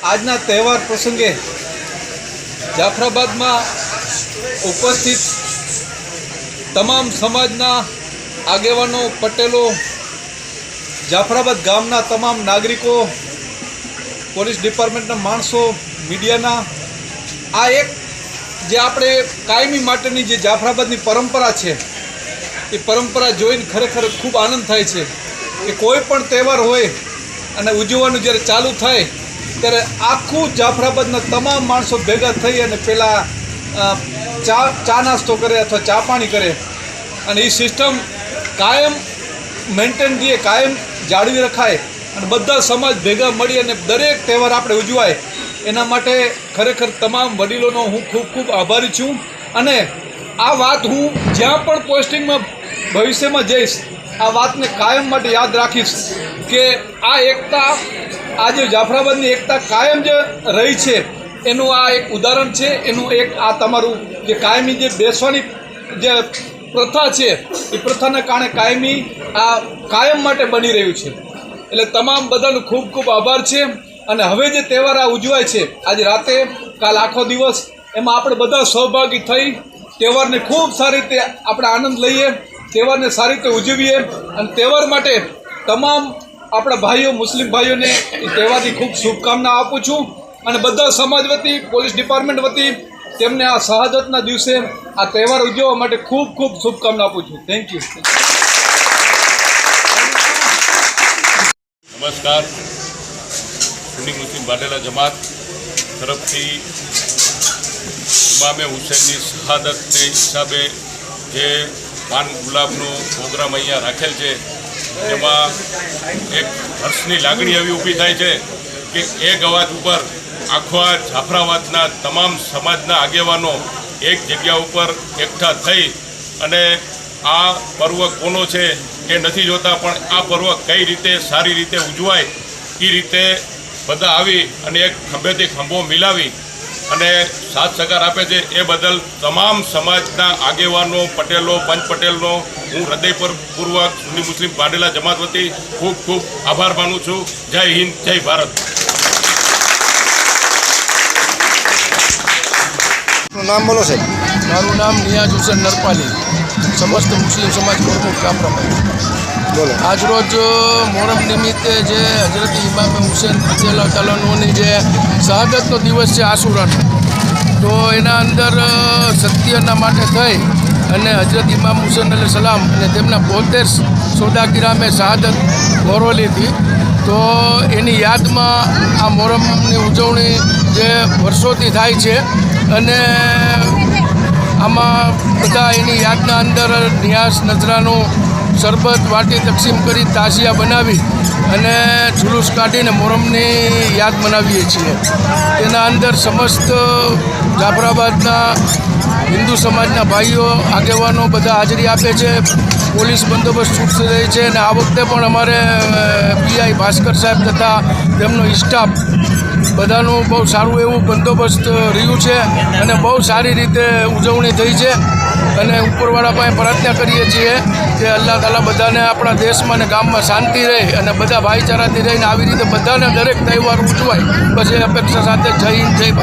આજના તહેવાર પ્રસંગે જાફરાબાદમાં ઉપસ્થિત તમામ સમાજના આગેવાનો, પટેલો, જાફરાબાદ ગામના તમામ નાગરિકો, પોલીસ ડિપાર્ટમેન્ટના માણસો, મીડિયાના, આ એક જે આપણે કાયમી માટેની જે જાફરાબાદની પરંપરા છે એ પરંપરા જોઈને ખરેખર ખૂબ આનંદ થાય છે કે કોઈ પણ તહેવાર હોય અને ઉજવવાનું જ્યારે ચાલુ થાય ત્યારે આખું જાફરાબાદના તમામ માણસો ભેગા થઈ અને પહેલાં ચા નાસ્તો કરે અથવા ચા પાણી કરે અને એ સિસ્ટમ કાયમ મેન્ટેન રહે, કાયમ જાળવી રખાય અને બધા સમાજ ભેગા મળી અને દરેક તહેવાર આપણે ઉજવાય એના માટે ખરેખર તમામ વડીલોનો હું ખૂબ ખૂબ આભારી છું. અને આ વાત હું જ્યાં પણ પોસ્ટિંગમાં ભવિષ્યમાં જઈશ આ વાતને કાયમ માટે યાદ રાખીશ કે આ એકતા, આ જે જાફરાબાદની એકતા કાયમ જે રહી છે એનું આ એક ઉદાહરણ છે. એનું એક આ તમારું જે કાયમી જે બેસવાની જે પ્રથા છે એ પ્રથાને કારણે કાયમી આ કાયમ માટે બની રહ્યું છે. એટલે તમામ બધાનો ખૂબ ખૂબ આભાર છે. અને હવે જે તહેવાર આ ઉજવાય છે આજે રાતે, કાલ આખો દિવસ, એમાં આપણે બધા સહભાગી થઈ તહેવારને ખૂબ સારી રીતે આપણે આનંદ લઈએ, તહેવારને સારી રીતે ઉજવીએ. અને તહેવાર માટે તમામ આપણા ભાઈઓ, મુસ્લિમ ભાઈઓને એ તહેવારની ખૂબ શુભકામના આપું છું. અને બધા સમાજ વતી, પોલીસ ડિપાર્ટમેન્ટ વતી તેમને આ શહાદતના દિવસે આ તહેવાર ઉજવવા માટે ખૂબ ખૂબ શુભકામના આપું છું. Thank you. નમસ્કાર. સુન્ની મુસ્લિમ વાડેલા જમાત તરફથી ઇમામે હુસૈનની શહાદતને હિસાબે જે પાન ગુલાબનો પ્રોગ્રામ અહીંયા રાખેલ છે એમાં એક હર્ષની લાગણી એવી ઊભી થાય છે કે એક અવાજ ઉપર આખા જાફરાબાદના તમામ સમાજના આગેવાનો એક જગ્યા ઉપર એકઠા થઈ અને આ પર્વ કોનો છે એ નથી જોતા, પણ આ પર્વ કઈ રીતે સારી રીતે ઉજવાય એ રીતે બધા આવી અને એક ખંભેથી ખંભો મિલાવી અને સાથ સહકાર આપે છે. એ બદલ તમામ સમાજના આગેવાનો, પટેલો, પંચ પટેલનો હું હૃદયપૂર્વક સુન્ની મુસ્લિમ વાડેલા જમાત વતી ખૂબ ખૂબ આભાર માનું છું. જય હિન્દ, જય ભારત. નામ બોલો સાહેબ. મારું નામ નિયાઝ હુસેન નરપાલી, સમસ્ત મુસ્લિમ સમાજ પ્રમુખ જાફરાબાદ. બોલો. આજરોજ મોહરમ નિમિત્તે જે હજરત ઇમામે હુસેન રઝિયલ્લાહુ તાલાની જે શહાદતનો દિવસ છે આશુરાનો, તો એના અંદર સત્યના માટે થઈ અને હજરત ઇમામ હુસેન અલૈહિસ્સલામ અને તેમના 72 સોદાગીરામે શહાદત મોરવલી હતી. તો એની યાદમાં આ મોહરમની ઉજવણી જે વર્ષોથી થાય છે અને આમાં બધા એની યાદના અંદર નિયાઝ નજરાનું શરબત વાટી તકસીમ કરી તાજિયા બનાવી અને જુલુસ કાઢીને મોહરમની યાદ મનાવીએ છીએ. તેના અંદર સમસ્ત જાફરાબાદના હિન્દુ સમાજના ભાઈઓ, આગેવાનો બધા હાજરી આપે છે. પોલીસ બંદોબસ્ત ચુસ્ત રહે છે અને આ વખતે પણ અમારે પીઆઈ ભાસ્કર સાહેબ તથા તેમનો સ્ટાફ બધાનું બહુ સારું એવું બંદોબસ્ત રહ્યું છે અને બહુ સારી રીતે ઉજવણી થઈ છે. અને ઉપરવાળા પાસે પ્રાર્થના કરીએ છીએ કે અલ્લાહ તાલા બધાને આપણા દેશમાં અને ગામમાં શાંતિ રહે અને બધા ભાઈચારાથી રહીને આવી રીતે બધાને દરેક તહેવાર ઉજવાય. બસ એ અપેક્ષા સાથે જય હિન્દ, જય ભારત.